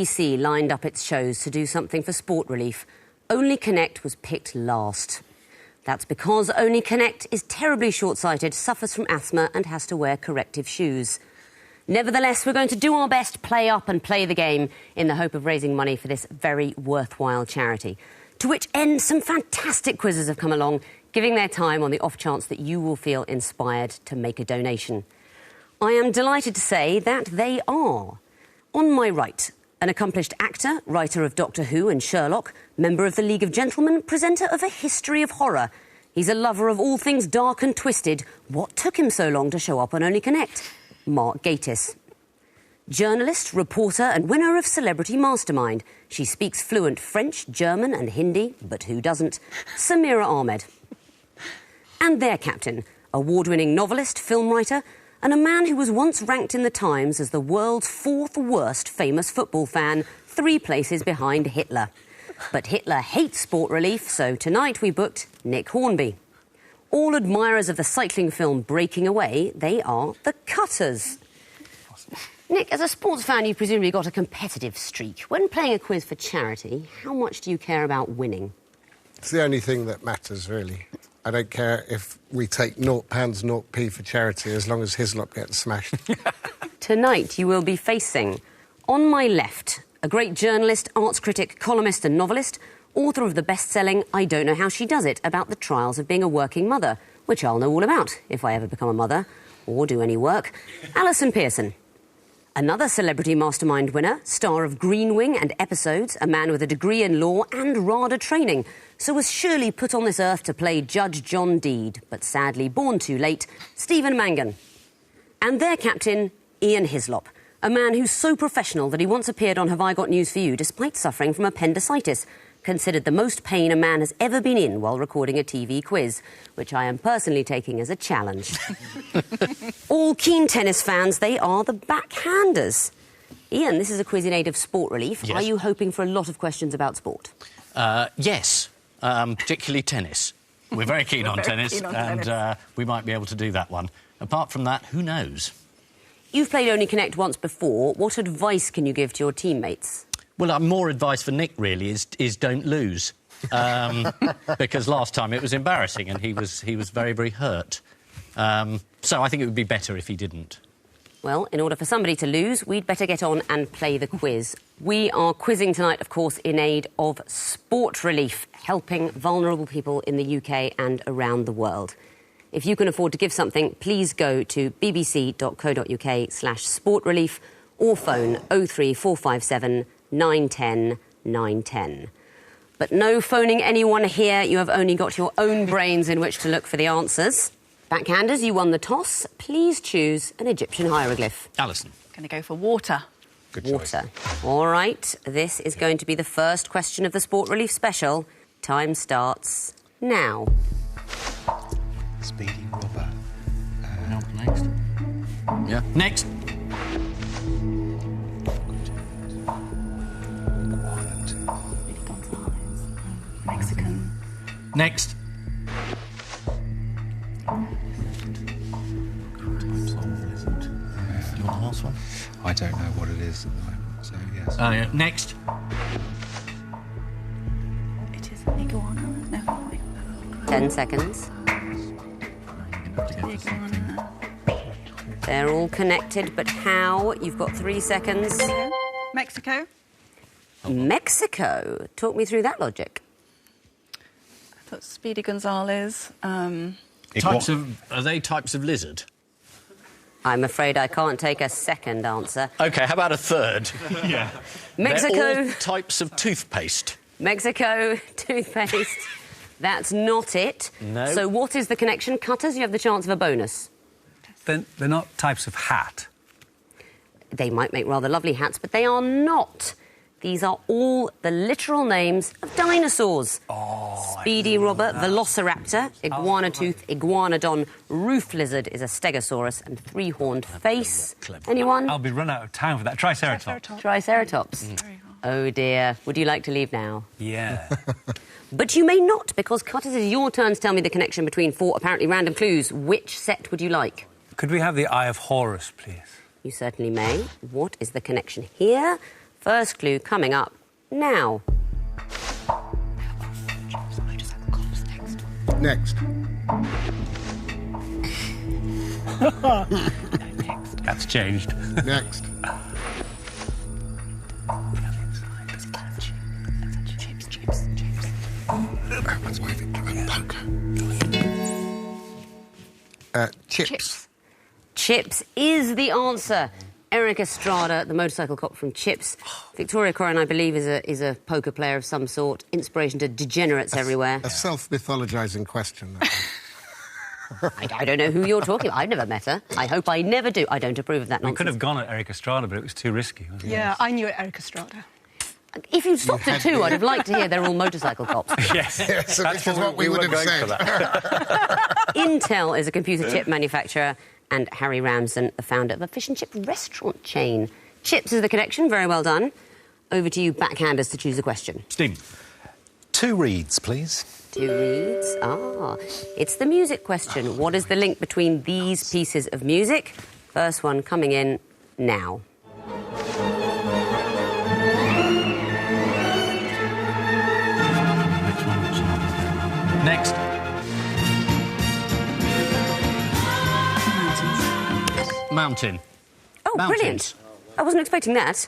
BBC lined up its shows to do something for Sport Relief, Only Connect was picked last. That's because Only Connect is terribly short-sighted, suffers from asthma and has to wear corrective shoes. Nevertheless, we're going to do our best, play up and play the game in the hope of raising money for this very worthwhile charity. To which end, some fantastic quizzes have come along, giving their time on the off chance that you will feel inspired to make a donation. I am delighted to say that they are. On my right, an accomplished actor, writer of Doctor Who and Sherlock, member of the League of Gentlemen, presenter of A History of Horror. He's a lover of all things dark and twisted. What took him so long to show up on Only Connect? Mark Gatiss. Journalist, reporter and winner of Celebrity Mastermind. She speaks fluent French, German and Hindi, but who doesn't? Samira Ahmed. And their captain, award-winning novelist, film writer, and a man who was once ranked in the Times as the world's 4th worst famous football fan, 3 places behind Hitler. But Hitler hates Sport Relief, so tonight we booked Nick Hornby. All admirers of the cycling film Breaking Away, they are the Cutters. Nick, as a sports fan, you've presumably got a competitive streak. When playing a quiz for charity, how much do you care about winning? It's the only thing that matters, really. I don't care if we take £0, 0p for charity, as long as Hislop gets smashed. Tonight you will be facing, on my left, a great journalist, arts critic, columnist and novelist, author of the best-selling I Don't Know How She Does It, about the trials of being a working mother, which I'll know all about if I ever become a mother or do any work. Alison Pearson. Another Celebrity Mastermind winner, star of Green Wing and Episodes, a man with a degree in law and RADA training, so was surely put on this earth to play Judge John Deed, but sadly born too late, Stephen Mangan. And their captain, Ian Hislop, a man who's so professional that he once appeared on Have I Got News For You despite suffering from appendicitis, considered the most pain a man has ever been in while recording a TV quiz, which I am personally taking as a challenge. All keen tennis fans, they are the backhanders. Ian, this is a quiz in aid of Sport Relief. Yes. Are you hoping for a lot of questions about sport? Yes, particularly tennis. We're very keen on tennis, and we might be able to do that one. Apart from that, who knows? You've played Only Connect once before. What advice can you give to your teammates? Well, more advice for Nick, really, is don't lose. Because last time it was embarrassing and he was very, very hurt. So I think it would be better if he didn't. Well, in order for somebody to lose, we'd better get on and play the quiz. We are quizzing tonight, of course, in aid of Sport Relief, helping vulnerable people in the UK and around the world. If you can afford to give something, please go to bbc.co.uk/sportrelief or phone 03457 910 910. But no phoning anyone here. You have only got your own brains in which to look for the answers. Backhanders, you won the toss. Please choose an Egyptian hieroglyph. Alison. Going to go for water. Good choice. Water. All right, this is going to be the first question of the Sport Relief special. Time starts now. Speedy Robber. Next. Yeah. Next. Mexican. Next. You want the last one? I don't know what it is at the moment, so yes. Yeah. Next. It is an iguana. No, wait. 10 seconds. Iguana. They're all connected, but how? You've got 3 seconds. Mexico. Mexico. Talk me through that logic. I thought Speedy Gonzales. Are they types of lizard? I'm afraid I can't take a second answer. OK, how about a third? Yeah. Mexico. They're all types of toothpaste. Mexico, toothpaste. That's not it. No. So what is the connection? Cutters, you have the chance of a bonus. They're not types of hat. They might make rather lovely hats, but they are not. These are all the literal names of dinosaurs. Speedy Robber, Velociraptor, Iguanatooth, Iguanodon, Roof Lizard is a Stegosaurus, and Three-Horned Face. Anyone? I'll be run out of time for that. Triceratops. Triceratops. Oh dear. Would you like to leave now? Yeah. But you may not, because Cutters, it is your turn to tell me the connection between 4 apparently random clues. Which set would you like? Could we have the Eye of Horus, please? You certainly may. What is the connection here? First clue coming up now. Next. That's changed. Next. Chips. Chips is the answer. Eric Estrada, the motorcycle cop from Chips. Victoria Coren, I believe, is a poker player of some sort. Inspiration to degenerates everywhere. A self-mythologising question. That one. I don't know who you're talking about. I've never met her. I hope I never do. I don't approve of that We nonsense. could have gone at Eric Estrada, but it was too risky, wasn't it? Yeah, I knew it, Eric Estrada. If you'd stopped at two, I'd have liked to hear they're all motorcycle cops. Yes. So this is what we would have said. Intel is a computer chip manufacturer, and Harry Ramsden, the founder of a fish and chip restaurant chain. Chips is the connection. Very well done. Over to you, backhanders, to choose a question. Stephen. 2 reeds, please. 2 reads. It's the music question. What is the link between these pieces of music? First one coming in now. Next. Mountain. Oh, Mountains. brilliant. I wasn't expecting that.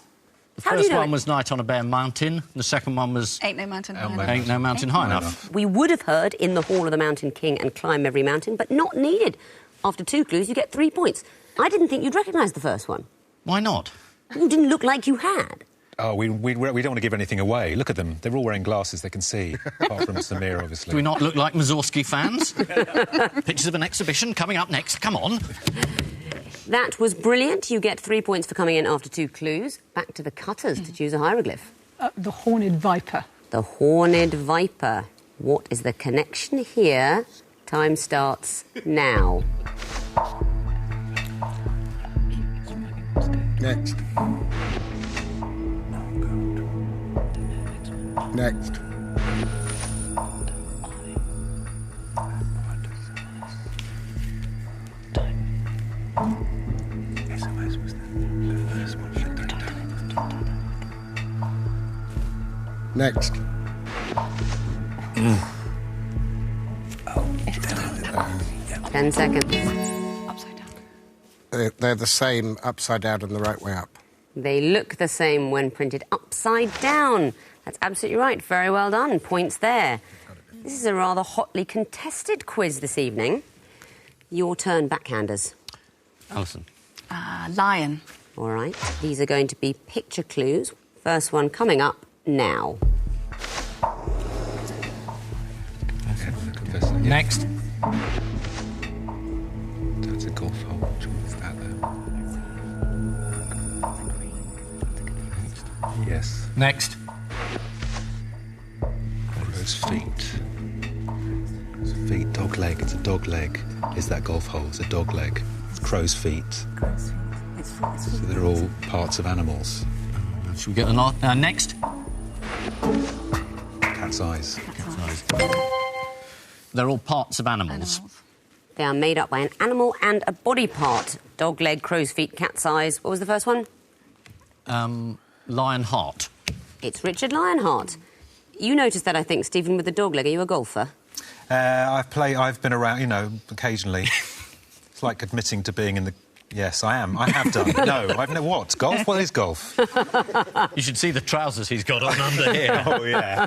The How do you first know one it? was Night on a Bare Mountain. The second one was Ain't no mountain high enough. Ain't No Mountain High Enough. We would have heard In the Hall of the Mountain King and Climb Every Mountain, but not needed. After 2 clues, you get 3 points. I didn't think you'd recognise the first one. Why not? You didn't look like you had. Oh, we don't want to give anything away. Look at them. They're all wearing glasses they can see, apart from Samir, obviously. Do we not look like Mussorgsky fans? Pictures of an exhibition coming up next. Come on. That was brilliant. You get 3 points for coming in after 2 clues. Back to the cutters to choose a hieroglyph. The Horned Viper. The Horned Viper. What is the connection here? Time starts now. Next. Next. Next. 10 seconds. Upside down. They're the same upside down and the right way up. They look the same when printed upside down. That's absolutely right. Very well done. Points there. This is a rather hotly contested quiz this evening. Your turn, backhanders. Alison. Lion. All right. These are going to be picture clues. First one coming up now. Next. That's a golf hole. Which one's that, though? Yes. Next. Crow's feet. Crow's feet. Dog leg. It's a dog leg. Is that golf hole? It's a dog leg. It's crow's feet. So they're all parts of animals. Should we get the next? Cat's eyes. They're all parts of animals. They are made up by an animal and a body part. Dog leg, crow's feet, cat's eyes. What was the first one? Lionheart. It's Richard Lionheart. You noticed that, I think, Stephen, with the dog leg. Are you a golfer? I've been around, occasionally. It's like admitting to being in the... Yes, I am. I have done. No, I've never... What? Golf? What is golf? You should see the trousers he's got on under here. Oh, yeah.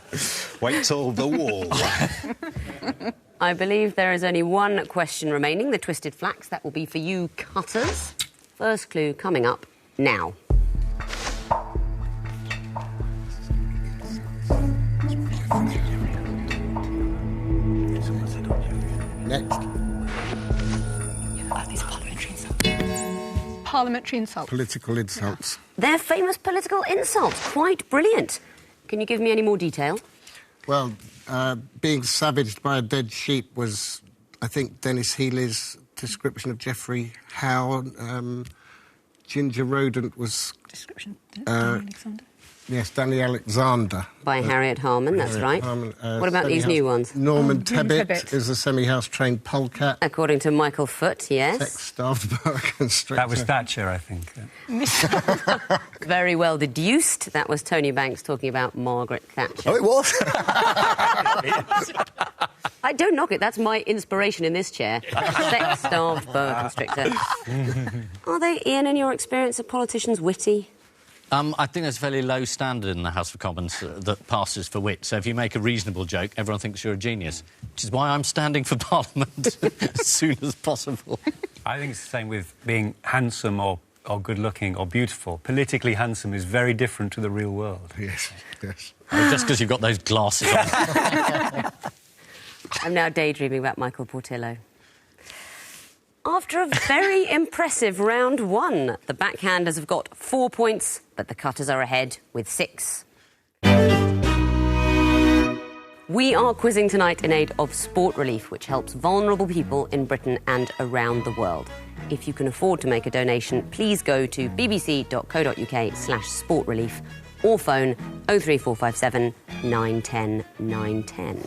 Wait till the wall. I believe there is only one question remaining, the Twisted Flax. That will be for you, cutters. First clue coming up now. Next. Parliamentary insult. Political insults. They're famous political insults. Quite brilliant. Can you give me any more detail? Well, being savaged by a dead sheep was, I think, Dennis Healy's description of Geoffrey Howe. Ginger rodent was... Description. Uh, Alexander. Yes, Danny Alexander. By Harriet Harman, that's right. Harman, What about these new ones? Norman Tebbit. Tebbit is a semi-house trained polecat. According to Michael Foot, yes. Sex-starved boa constrictor. That was Thatcher, I think. Very well deduced. That was Tony Banks talking about Margaret Thatcher. Oh, it was? I don't knock it. That's my inspiration in this chair. Sex-starved boa constrictor. Are they, Ian, in your experience, are politicians witty? I think there's a fairly low standard in the House of Commons that passes for wit. So if you make a reasonable joke, everyone thinks you're a genius, which is why I'm standing for Parliament as soon as possible. I think it's the same with being handsome or good-looking or beautiful. Politically handsome is very different to the real world. Yes, yes. Just because you've got those glasses on. I'm now daydreaming about Michael Portillo. After a very impressive round one, the backhanders have got 4 points, but the cutters are ahead with 6. We are quizzing tonight in aid of Sport Relief, which helps vulnerable people in Britain and around the world. If you can afford to make a donation, please go to bbc.co.uk/sportrelief or phone 03457 910 910.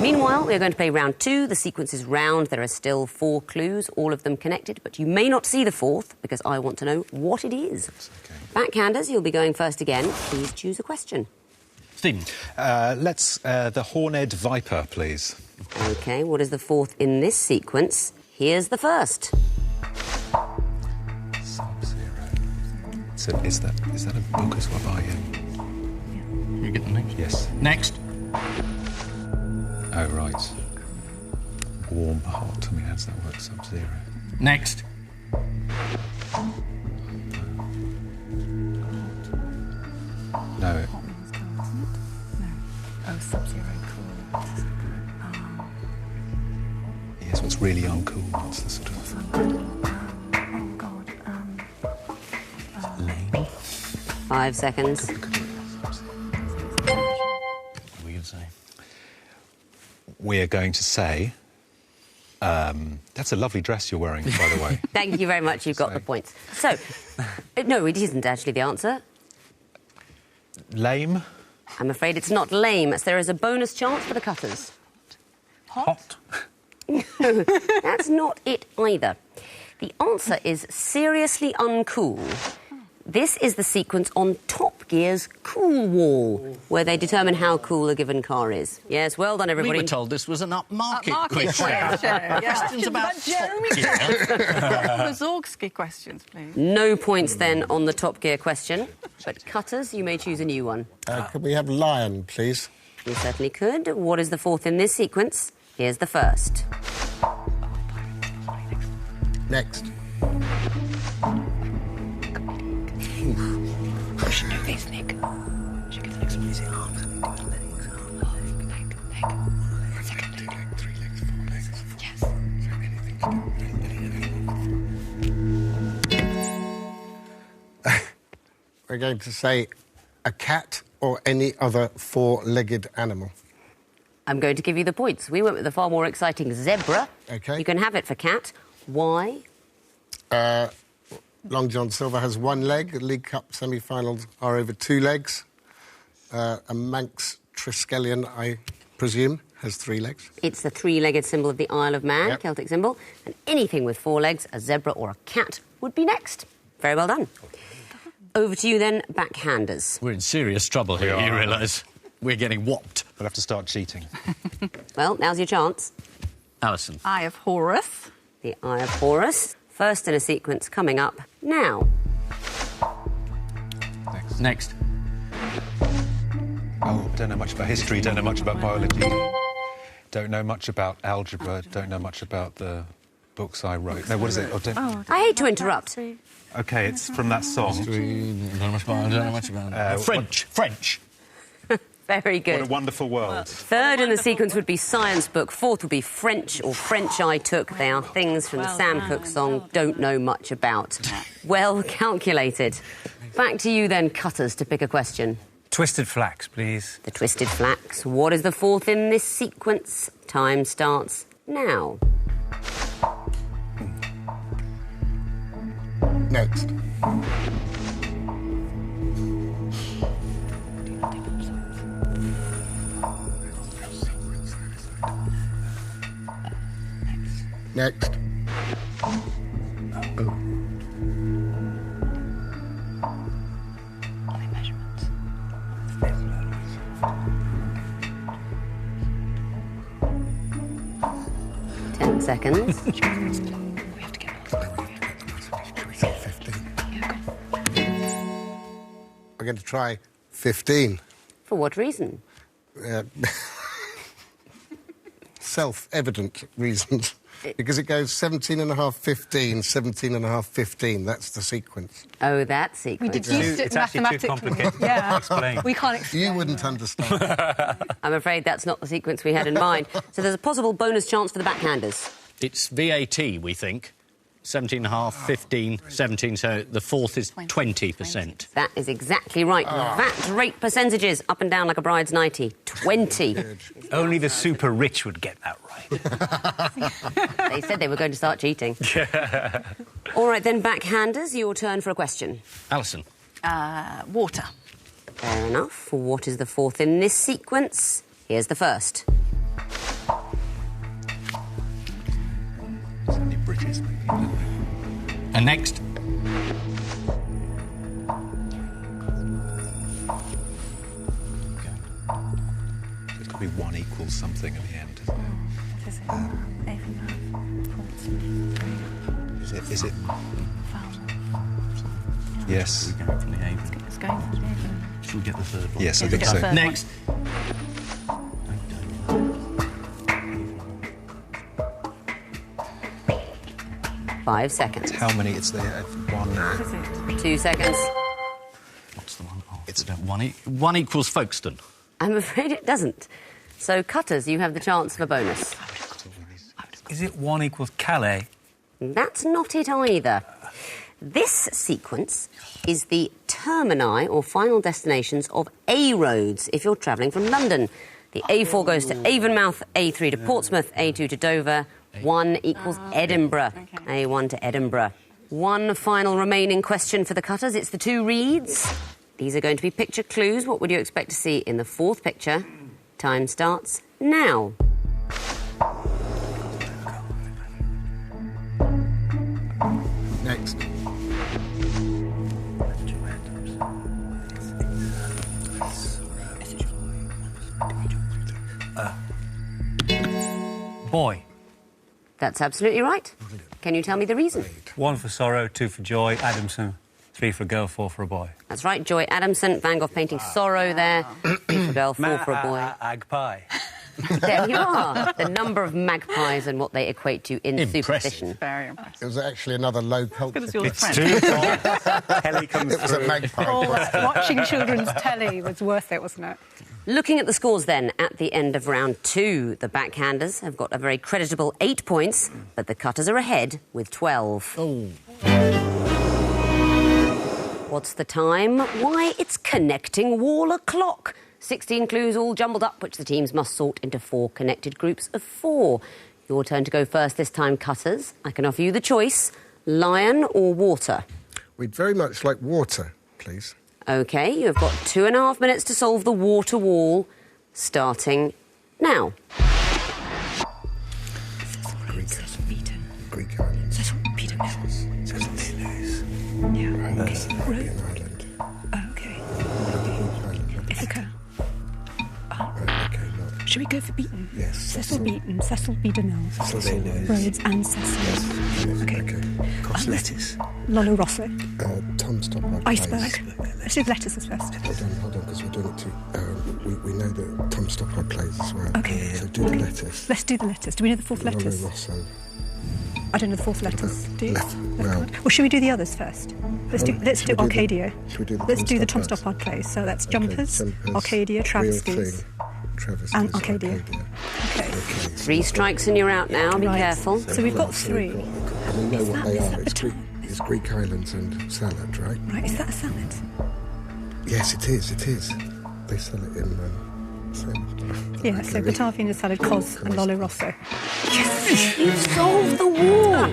Meanwhile, we are going to play round 2. The sequence is round. There are still 4 clues, all of them connected, but you may not see the 4th because I want to know what it is. Okay. Backhanders, you'll be going first again. Please choose a question. Stephen. Let's the horned viper, please. OK, what is the 4th in this sequence? Here's the first. Sub-Zero. So is that a book as well by him? You get the next? Yes. Next. Oh, right. Warm, hot. I mean, how does that work? Sub-Zero. Next. No. Oh, Sub-Zero, cool. Yes, what's really uncool? What's the sort of... Oh, God. Lame? 5 seconds. What are we going to say? We're going to say... that's a lovely dress you're wearing, by the way. Thank you very much. You've got the points. So, no, it isn't actually the answer. Lame? I'm afraid it's not lame, as there is a bonus chance for the cutters. Hot. No, that's not it either. The answer is seriously uncool. This is the sequence on Top Gear's Cool Wall, where they determine how cool a given car is. Yes, well done, everybody. We were told this was an upmarket Upmarket quiz show. Questions about Jeremy. Top Gear. Zorgsky questions, please. No points then on the Top Gear question. But cutters, you may choose a new one. Could we have lion, please? You certainly could. What is the 4th in this sequence? Here's the first. Next. Should do these, Nick. Should get the next one. Is it arms? Do legs, leg. 2 legs, 3 legs, 4 legs. Yes. We're going to say a cat or any other 4-legged animal. I'm going to give you the points. We went with the far more exciting zebra. OK. You can have it for cat. Why? Long John Silver has 1 leg. The League Cup semi-finals are over 2 legs. A Manx Triskelion, I presume, has 3 legs. It's the 3-legged symbol of the Isle of Man, Yep. Celtic symbol. And anything with 4 legs, a zebra or a cat, would be next. Very well done. Over to you then, backhanders. We're in serious trouble here, you realise. We're getting whopped. We'll have to start cheating. Well, now's your chance. Alison. Eye of Horus. The Eye of Horus. First in a sequence coming up now. Next. Oh, don't know much about history, don't know much about biology, don't know much about algebra, don't know much about the books I wrote. No, what is it? I hate to interrupt. OK, it's from that song. Don't know much about French. Very good. What a wonderful world. Third in the sequence would be science book. 4th would be French or French I took. They are things from the Sam Cooke song Don't Know Much About. Well calculated. Back to you then, cutters, to pick a question. Twisted Flax, please. The Twisted Flax. What is the 4th in this sequence? Time starts now. Next. Next. Oh. Are they measurements? 10 seconds. We have to get Should we say 15? We're going to try 15. For what reason? Self-evident reasons. Because it goes 17.5, 15, 17.5, 15. That's the sequence. Oh, that We sequence. deduced it It's actually too mathematically. complicated to Yeah. explain. We can't explain. You wouldn't understand. I'm afraid that's not the sequence we had in mind. So there's a possible bonus chance for the backhanders. It's VAT, we think. 17.5, 15, 17, so the fourth is 20%. That is exactly right. VAT rate percentages, up and down like a bride's nightie. 20. Only the super rich would get that right. They said they were going to start cheating. All right, then, backhanders, your turn for a question. Alison. Water. Fair enough. What is the fourth in this sequence? Here's the first. It's only bridges, maybe. And next. There's got to be 1 equals something at the end, isn't it? Is it? Yes. It's going from the Avon. Should we get the third one? Yes, I Yes, think we got so. the third Next. Five seconds. How many? It's there. 1. 2 seconds. What's the one? Oh, It's- one equals Folkestone. I'm afraid it doesn't. So, cutters, you have the chance of a bonus. Is it 1 equals Calais? That's not it either. This sequence is the termini or final destinations of A roads if you're travelling from London. The A4 goes to Avonmouth, A3 to Portsmouth, A2 to Dover. 1 equals Edinburgh. A1 to Edinburgh. One final remaining question for the cutters. It's the 2 reads. These are going to be picture clues. What would you expect to see in the 4th picture? Time starts now. Next. Boy. That's absolutely right. Can you tell me the reason? 1 for sorrow, 2 for joy, Adamson, 3 for a girl, 4 for a boy. That's right, Joy Adamson, Van Gogh painting Sorrow there. 3 for girl, 4 for a boy. Agpie. There you are. The number of magpies and what they equate to in Impressive. superstition. Very impressive. It was actually another low culture. Good as yours, It's friend. 2. Kelly comes It was a through. magpie. Oh, watching children's telly was worth it, wasn't it? Looking at the scores then, at the end of round 2, the backhanders have got a very creditable 8 points, but the cutters are ahead with 12. Oh. What's the time? Why, it's connecting wall o'clock. 16 clues all jumbled up, which the teams must sort into 4 connected groups of 4. Your turn to go first this time, cutters. I can offer you the choice, lion or water. We'd very much like water, please. OK, you've got 2.5 minutes to solve the water wall, starting now. Greek islands. Road. Island. Okay. Island. Ithaca. Okay, look. Should we go for Beaton? Yes. Cecil Beaton. Cecil Beatonell. Cecil Rhodes and Cecil. Okay. Lettuce. Lolo Rosso. Tom Stoppard. Iceberg. Let's do the lettuces first. Hold on, because we're doing it too. We know that Tom Stoppard plays as well. Okay. So do the letters. Let's do the letters. Do we know the 4th Lolo letters? Rosso. I don't know the 4th letters. Do you? Left. Well. Well, should we do the others first? Let's do Should we do Arcadia. should we do the Let's Tom do the Tom Stoppard? Stoppard plays. So that's Okay, Jumpers, Arcadia, Real Travesties. Thing, Travesties, and Arcadia. Okay. 3 strikes and you're out now, be Right. careful. So we've got 3. We know what they is are. that It's the Greek, time? it's Greek islands and salad, right? Right, is that a salad? Yes, it is. It is. They sell it in salad. Yeah, so Batavian and salad, Cos and Lolo Rosso. You've solved the wall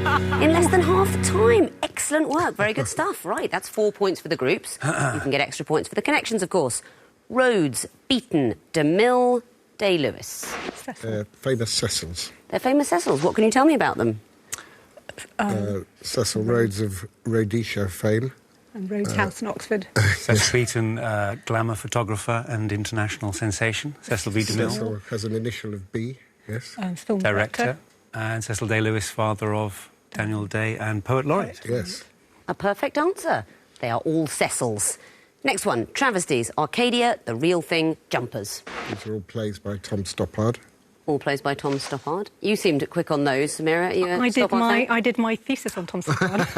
in less than half the time. Excellent work. Very good stuff. Right, that's 4 points for the groups. You can get extra points for the connections, of course. Rhodes, Beaton, DeMille, Day-Lewis. Cecil. Famous Cecils. They're famous Cecils. What can you tell me about them? Cecil Rhodes of Rhodesia fame. And Rhodes House in Oxford. Cecil Beaton, glamour photographer and international sensation. Cecil B. DeMille, Cecil has an initial of B, yes. Film director. And Cecil Day-Lewis, father of Daniel Day and poet laureate. Yes. A perfect answer. They are all Cecils. Next one, travesties. Arcadia, The Real Thing, Jumpers. These are all plays by Tom Stoppard. All plays by Tom Stoppard. You seemed quick on those, Samira. Are you a Stoppard fan? I did my thesis on Tom Stoppard.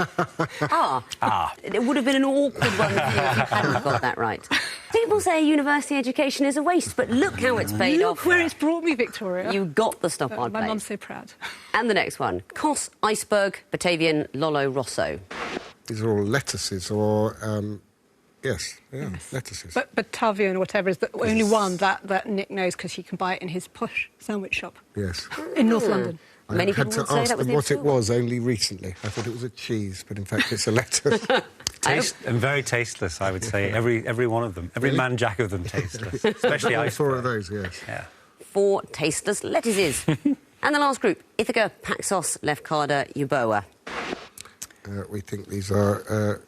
It would have been an awkward one for you if you hadn't got that right. People say university education is a waste, but look how it's paid off. Look where it's brought me, Victoria. You got the Stoppard My plays. mum's so proud. And the next one, Kos, Iceberg, Batavian, Lollo, Rosso. These are all lettuces or... yes, yeah, lettuces. But Batavian or whatever is the only one that Nick knows because he can buy it in his posh sandwich shop Yes. in North London. Many I had people to would say ask that was them the what it absolute was only recently. I thought it was a cheese, but in fact it's a lettuce. And very tasteless, I would say. Every one of them. Every Really? man jack of them tasteless. Especially All iceberg. four of those, yes. Yeah. 4 tasteless lettuces. And the last group, Ithaca, Paxos, Lefkada, Euboea. We think these are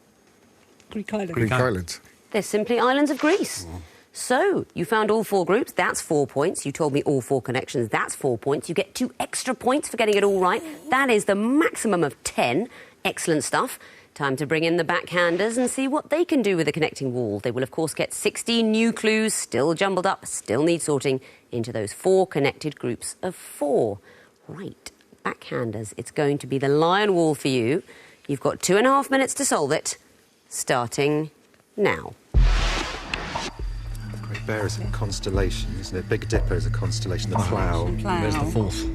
Greek island. Greek islands. They're simply islands of Greece. So, you found all 4 groups, that's 4 points. You told me all 4 connections, that's 4 points. You get 2 extra points for getting it all right. That is the maximum of 10. Excellent stuff. Time to bring in the backhanders and see what they can do with the connecting wall. They will, of course, get 16 new clues, still jumbled up, still need sorting, into those 4 connected groups of 4. Right, backhanders, it's going to be the lion wall for you. You've got 2.5 minutes to solve it, starting now. Great Bear is a constellation, isn't it? Big Dipper is a constellation. The Plough. Where's the fourth?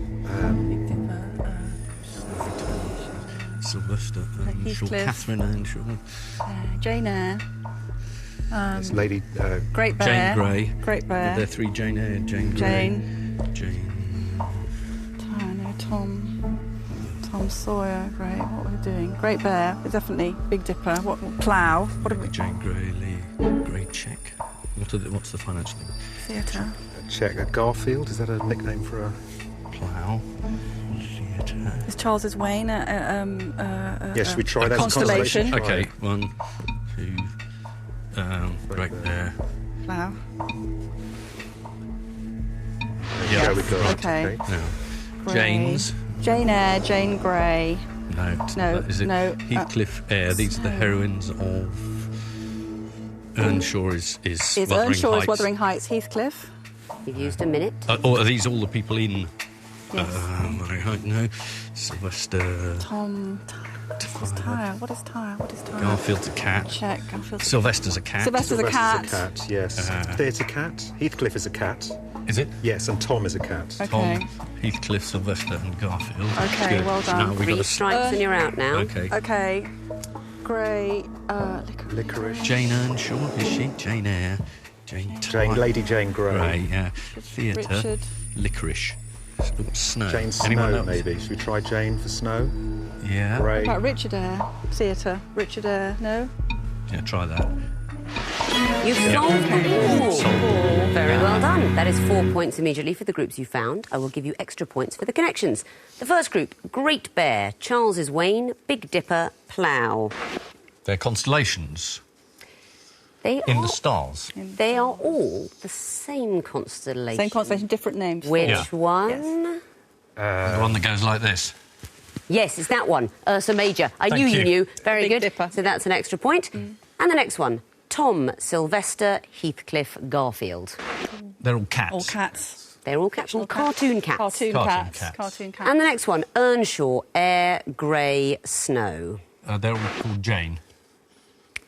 Sylvester Earnshaw, Heathcliff. Catherine Earnshaw, Jane Eyre. There's Lady... Great Jane Bear. Grey. Great Bear. There are 3 Jane Eyre, Jane Grey. Jane. Tom Sawyer. Great. What are we doing? Great Bear. Definitely. Big Dipper. What? Plough. What are we? Jane Grey, Lee, Grey Check. What's the financial name? Theatre. Check. Garfield, is that a nickname for a... Plough. Theatre. Is Charles's Wain Yes, we try that. constellation. Okay, 1, 2. Great Bear. Plough. Yeah, we got it. Okay. No. Grey. Jane's. Jane Eyre. Jane Grey. No. Is it no, Heathcliff Eyre? These are the heroines of... Earnshaw is Is Wuthering Earnshaw Heights. is Wuthering Heights. Heathcliff. You've used a minute. Or are these all the people in... Yes. Wuthering Heights? No. Sylvester... Tom. What is Tyre? What is Tyre? What is Tyre? Garfield's a cat. Check. Garfield's Sylvester's a cat. Sylvester's a cat. Sylvester's a cat, yes. Theatre cat. Heathcliff is a cat. Is it? Yes, and Tom is a cat. Okay. Tom, Heathcliff, Sylvester and Garfield. Okay, Good. well done. Now we've 3 got a... strikes and you're out now. Okay. Okay. Grey. Licorice. Jane Earnshaw, is she? Jane Eyre. Lady Jane Grey. Grey, yeah. Theatre. Richard. Licorice. Snow. Jane Anyone Snow, else? maybe. Should we try Jane for Snow? Yeah. Grey. About Richard Eyre. Theatre. Richard Eyre. No? Yeah, try that. You've solved the wall. Very well done. That is 4 points immediately for the groups you found. I will give you extra points for the connections. The first group, Great Bear, Charles's Wain, Big Dipper, Plough. They're constellations They in are, the stars. they are all the same constellation. Same constellation, different names. Which Yeah. one? The one that goes like this. Yes, it's that one, Ursa Major. I Thank knew you. you knew. Very Big good. Dipper. So that's an extra point. And the next one, Tom, Sylvester, Heathcliff, Garfield. They're all cats. All cats. They're all cats, all cartoon cats. Cartoon cats. cats. Cartoon cats. And the next one, Earnshaw, Eyre, Grey, Snow. They're all called Jane.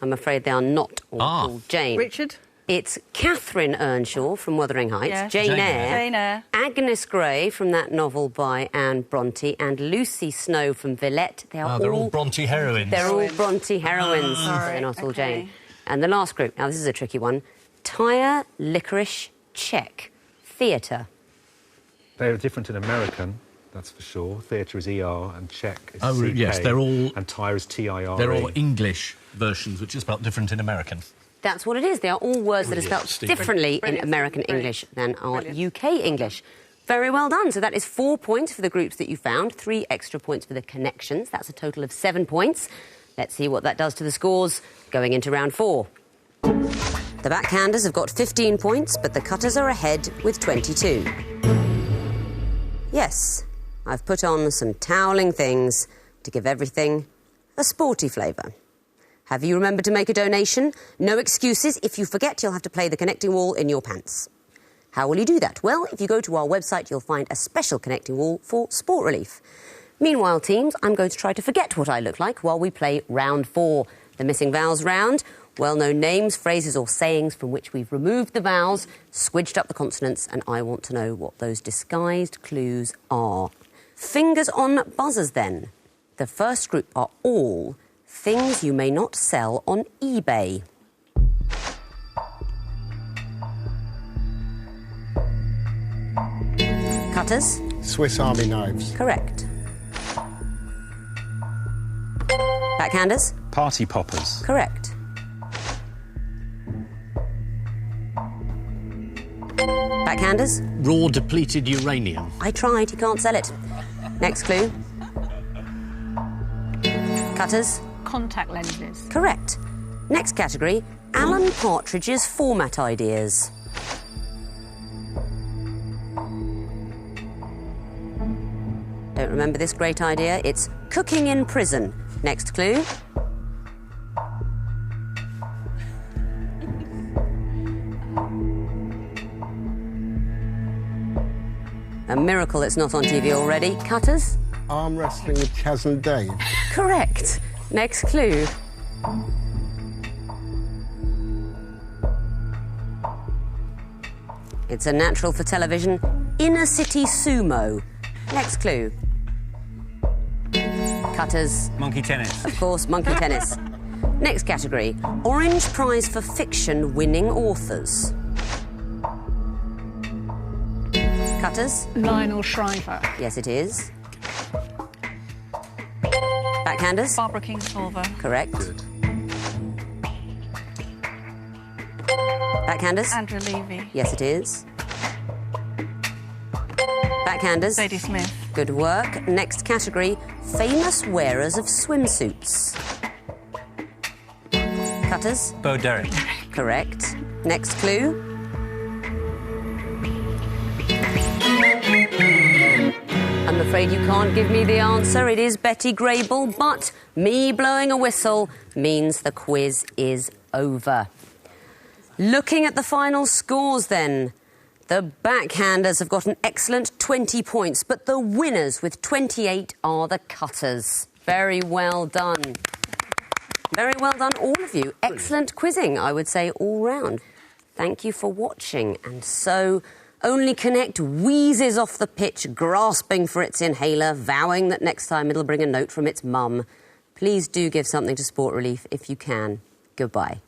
I'm afraid they are not all called Jane. Richard. It's Catherine Earnshaw from Wuthering Heights, Yeah. Jane Jane Eyre, Jane Eyre. Agnes Grey from that novel by Anne Bronte, and Lucy Snow from Villette. They're all Bronte heroines. They're all Bronte heroines. Sorry, They're not all okay. Jane. And the last group, now this is a tricky one, Tyre, Licorice, Check, Theatre. They're different in American, that's for sure. Theatre is ER and Czech is Oh, CK. yes, they're all... And Tyre is TIRE. They're all English versions, which is spelled different in American. That's what it is. They are all words that are spelled Stephen. differently in Brilliant. American Brilliant. English than are Brilliant. UK English. Very well done. So that is 4 points for the groups that you found, 3 extra points for the connections. That's a total of 7 points. Let's see what that does to the scores going into round 4. The backhanders have got 15 points, but the cutters are ahead with 22. Yes, I've put on some toweling things to give everything a sporty flavour. Have you remembered to make a donation? No excuses. If you forget, you'll have to play the connecting wall in your pants. How will you do that? Well, if you go to our website, you'll find a special connecting wall for Sport Relief. Meanwhile, teams, I'm going to try to forget what I look like while we play round 4, the missing vowels round. Well-known names, phrases or sayings from which we've removed the vowels, squidged up the consonants, and I want to know what those disguised clues are. Fingers on buzzers, then. The first group are all things you may not sell on eBay. Cutters? Swiss Army knives. Correct. Backhanders? Party poppers. Correct. Backhanders? Raw depleted uranium. I tried, you can't sell it. Next clue. Cutters? Contact lenses. Correct. Next category, Alan Partridge's format ideas. Don't remember this great idea? It's cooking in prison. Next clue. A miracle it's not on TV already. Cutters? Arm wrestling with Chas and Dave. Correct. Next clue. It's a natural for television. Inner city sumo. Next clue. Cutters. Monkey tennis. Of course, monkey tennis. Next category. Orange Prize for Fiction winning authors. Cutters. Lionel Shriver. Yes, it is. Backhanders. Barbara Kingsolver. Correct. Backhanders. Andrew Levy. Yes, it is. Backhanders. Sadie Smith. Good work. Next category, famous wearers of swimsuits. Cutters. Bo Derek. Correct. Next clue. I'm afraid you can't give me the answer. It is Betty Grable, but me blowing a whistle means the quiz is over. Looking at the final scores then, the backhanders have got an excellent 20 points, but the winners with 28 are the cutters. Very well done. Very well done, all of you. Excellent quizzing, I would say, all round. Thank you for watching. And so, Only Connect wheezes off the pitch, grasping for its inhaler, vowing that next time it'll bring a note from its mum. Please do give something to Sport Relief if you can. Goodbye.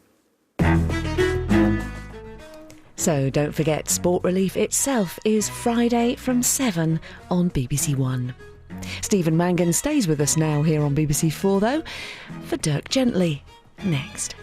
So don't forget, Sport Relief itself is Friday from 7 on BBC One. Stephen Mangan stays with us now here on BBC 4, though, for Dirk Gently next.